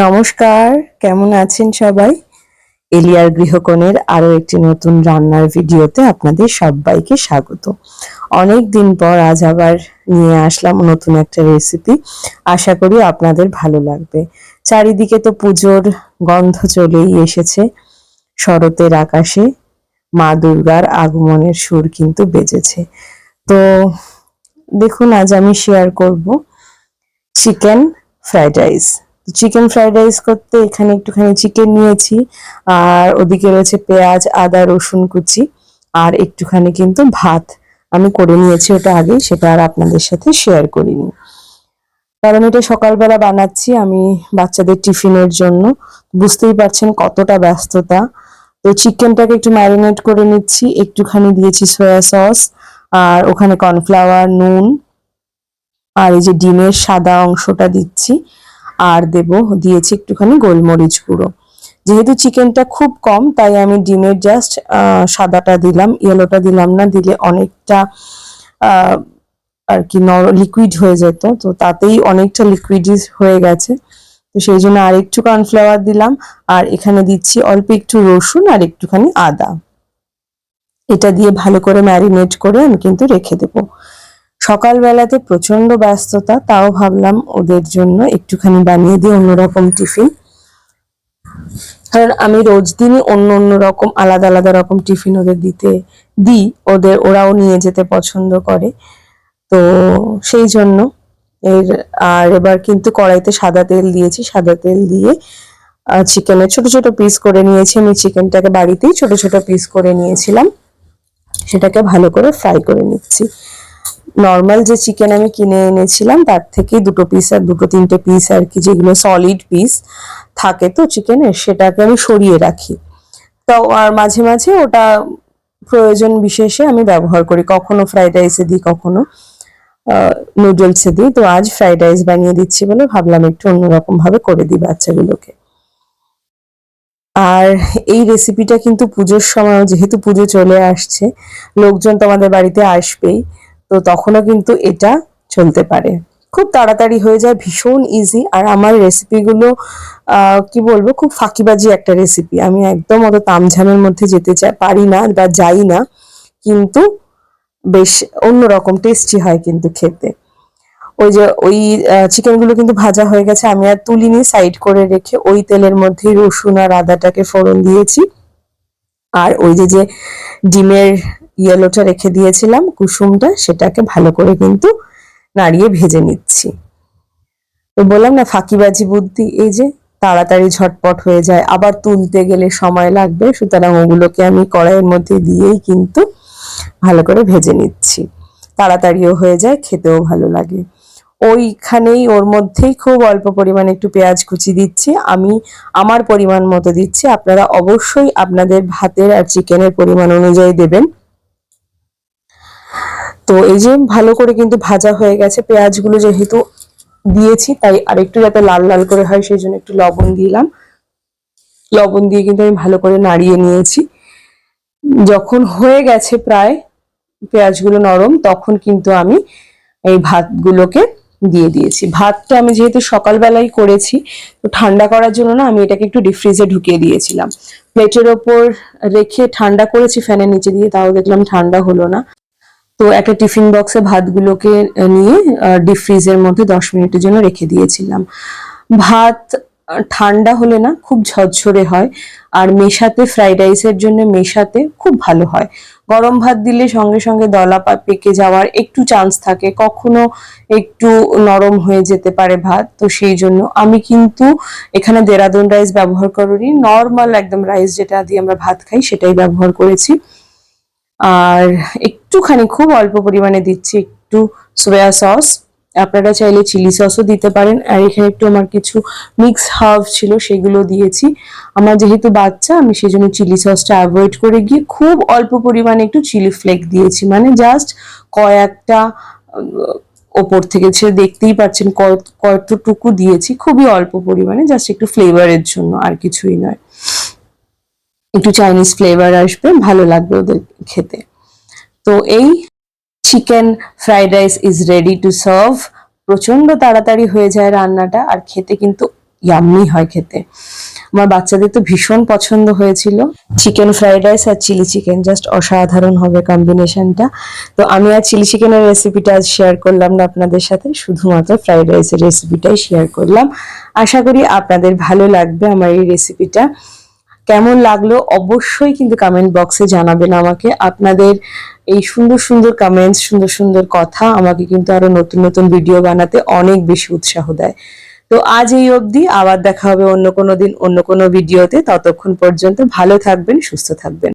নমস্কার, কেমন আছেন সবাই? এলিয়ার গৃহকোণের আরো একটি নতুন রান্নার ভিডিওতে আপনাদের সবাইকে স্বাগত। অনেক দিন পর আজ আবার নিয়ে আসলাম নতুন একটা রেসিপি। আশা করি আপনাদের ভালো লাগবে। চারিদিকে তো পুজোর গন্ধ চলেই এসেছে। শরতের আকাশে মা দুর্গার আগমনের সুর কিন্তু বেজেছে। তো দেখুন, আজ আমি শেয়ার করব chicken fried rice. Chicken fried rice করতে এখানে একটুখানি চিকেন নিয়েছি, আর ওদিকে রয়েছে পেঁয়াজ, আদা, রসুন কুচি, আর একটুখানি কিন্তু ভাত আমি করে নিয়েছি। ওটা আগে, সেটা আর আপনাদের সাথে শেয়ার করিনি, কারণ এটা সকালবেলা বানাচ্ছি আমি বাচ্চাদের টিফিনের জন্য। বুঝতেই পারছেন কতটা ব্যস্ততা। তো চিকেনটাকে একটু ম্যারিনেট করে নিচ্ছি, একটুখানি দিয়েছি সয়া সস, আর ওখানে কর্নফ্লাওয়ার, নুন, আর এই যে ডিমের সাদা অংশটা দিচ্ছি, আর দিয়েছি একটুখানি গোলমরিচ গুঁড়ো। যেহেতু চিকেনটা খুব কম, তাই আমি ডিমের জাস্ট সাদাটা দিলাম, ইয়েলোটা দিলাম না, দিলে অনেকটা আর কি লিকুইড হয়ে যেত, তো তাতেই অনেকটা লিকুইড হয়ে গেছে। তো সেই জন্য আর একটু কর্নফ্লাওয়ার দিলাম, আর এখানে দিচ্ছি অল্প একটু রসুন আর একটুখানি আদা। এটা দিয়ে ভালো করে ম্যারিনেট করে আমি কিন্তু রেখে দেবো। সকালবেলাতে প্রচন্ড ব্যস্ততা, তাও ভাবলাম ওদের জন্য একটুখানি বানিয়ে দিই অন্যরকম টিফিন। কারণ আমি রোজ দিনই অন্য অন্য রকম আলাদা আলাদা রকম টিফিন ওদের দিই, ওরাও নিয়ে যেতে পছন্দ করে। তো সেই জন্য আর এবার কিন্তু কড়াইতে সাদা তেল দিয়েছি, সাদা তেল দিয়ে চিকেনের ছোট ছোট পিস করে নিয়েছি। আমি চিকেনটাকে বাড়িতেই ছোট ছোট পিস করে নিয়েছিলাম, সেটাকে ভালো করে ফ্রাই করে নিচ্ছি। নর্মাল যে চিকেন আমি কিনে এনেছিলাম তার থেকে দুটো তিনটে পিস আর কি, যেগুলো সলিড পিস থাকে তো চিকেনের, সেটাকে আমি সরিয়ে রাখি। তো আর মাঝে মাঝে ওটা প্রয়োজন বিশেষে আমি ব্যবহার করি, কখনো ফ্রাইড রাইসে দিই, কখনো নুডলসে দিই। তো আজ ফ্রাইড রাইস বানিয়ে দিচ্ছি বলে ভাবলাম একটু অন্যরকম ভাবে করে দিই বাচ্চাগুলোকে। আর এই রেসিপিটা কিন্তু পুজোর সময়, যেহেতু পুজো চলে আসছে, লোকজন তো আমাদের বাড়িতে আসবেই, তো তখনও কিন্তু এটা চলতে পারে। খুব তাড়াতাড়ি হয়ে যায়, ভীষণ ইজি। আর আমার রেসিপিগুলো কি বলবো, খুব ফাঁকিবাজি একটা রেসিপি। আমি একদম অত তামঝামের মধ্যে যেতে পারি না বা যাই না, কিন্তু বেশ অন্যরকম টেস্টি হয় কিন্তু খেতে। ওই চিকেনগুলো কিন্তু ভাজা হয়ে গেছে, আমি আর তুলিনি, সাইড করে রেখে ওই তেলের মধ্যে রসুন আর আদাটাকে ফোড়ন দিয়েছি। আর ওই যে ডিমের ইয়েলোটা রেখে দিয়েছিলাম, কুসুমটা, সেটাকে ভালো করে কিন্তু নাড়িয়ে ভেজে নিচ্ছি। তো বললাম না, ফাঁকিবাজি বুদ্ধি, এই যে তাড়াতাড়ি ঝটপট হয়ে যায়, আবার তুলতে গেলে সময় লাগবে, সুতরাং ওগুলোকে আমি কড়াইয়ের মধ্যে দিয়েই কিন্তু ভালো করে ভেজে নিচ্ছি। তাড়াতাড়িও হয়ে যায়, খেতেও ভালো লাগে। ওইখানেই ওর মধ্যেই খুব অল্প পরিমাণে একটু পেঁয়াজ কুচি দিচ্ছি, আমি আমার পরিমাণ মতো দিচ্ছি, আপনারা অবশ্যই আপনাদের ভাতের আর চিকেনের পরিমাণ অনুযায়ী দেবেন। তো এই যে ভালো করে কিন্তু ভাজা হয়ে গেছে, পেঁয়াজগুলো যেহেতু দিয়েছি তাই আরেকটু যাতে লাল লাল করে হয়, সেই জন্য একটু লবণ দিলাম। লবণ দিয়ে কিন্তু আমি ভালো করে নাড়িয়ে নিয়েছি। যখন হয়ে গেছে প্রায় পেঁয়াজগুলো নরম, তখন কিন্তু আমি এই ভাতগুলোকে দিয়ে দিয়েছি। ভাতটা আমি যেহেতু সকালবেলায় করেছি, তো ঠান্ডা করার জন্য না আমি এটাকে একটু ডিপ ফ্রিজে ঢুকিয়ে দিয়েছিলাম। প্লেটের ওপর রেখে ঠান্ডা করেছি ফ্যানের নিচে দিয়ে, তাও দেখলাম ঠান্ডা হলো না। তো একটা টিফিন বক্সে ভাতগুলোকে নিয়ে ডিপ ফ্রিজের মধ্যে 10 মিনিটের জন্য রেখে দিয়েছিলাম। ভাত ঠান্ডা হলে না খুব ঝরঝরে হয়, আর মেশাতে, ফ্রাইড রাইসের জন্য মেশাতে খুব ভালো হয়। গরম ভাত দিলে সঙ্গে সঙ্গে দলা পেকে যাওয়ার একটু চান্স থাকে, কখনো একটু নরম হয়ে যেতে পারে ভাত। তো সেই জন্য আমি কিন্তু এখানে দেরাদুন রাইস ব্যবহার করিনি, নর্মাল একদম রাইস যেটা দিয়ে আমরা ভাত খাই সেটাই ব্যবহার করেছি। আর একটুখানি, খুব অল্প পরিমাণে দিচ্ছি একটু সোয়া সস, আপনারা চাইলে চিলি সসও দিতে পারেন। আর এখানে একটু আমার কিছু মিক্স হার্ব ছিল, সেগুলো দিয়েছি। আমার যেহেতু বাচ্চা, আমি সেই জন্য চিলি সসটা অ্যাভয়েড করে গিয়ে খুব অল্প পরিমাণে একটু চিলি ফ্লেক দিয়েছি, মানে জাস্ট কয়েকটা ওপর থেকে, সে দেখতেই পাচ্ছেন কতটুকু দিয়েছি, খুবই অল্প পরিমাণে, জাস্ট একটু ফ্লেভারের জন্য, আর কিছুই নয়। একটু চাইনিজ ফ্লেভার আসবে, ভালো লাগবে ওদের খেতে। তো এই chicken fried rice is ready to serve. প্রচন্ড তাড়াতাড়ি হয়ে যায় রান্নাটা, আর খেতে কিন্তু ইয়াম্মি হয় খেতে। আমার বাচ্চাদের তো ভীষণ পছন্দ হয়েছিল। চিকেন ফ্রাইড রাইস আর চিলি চিকেন জাস্ট অসাধারণ হবে কম্বিনেশনটা। তো আমি আর চিলি চিকেনের রেসিপিটা আজ শেয়ার করলাম না আপনাদের সাথে, শুধুমাত্র ফ্রাইড রাইসের রেসিপিটাই শেয়ার করলাম। আশা করি আপনাদের ভালো লাগবে আমার এই রেসিপিটা। কেমন লাগলো অবশ্যই কিন্তু কমেন্ট বক্সে জানাবেন আমাকে। আপনাদের এই সুন্দর সুন্দর কমেন্টস, সুন্দর সুন্দর কথা আমাকে কিন্তু আরো নতুন নতুন ভিডিও বানাতে অনেক বেশি উৎসাহ দেয়। তো আজ এই অবধি, আবার দেখা হবে অন্য কোনো দিন অন্য কোনো ভিডিওতে। ততক্ষণ পর্যন্ত ভালো থাকবেন, সুস্থ থাকবেন।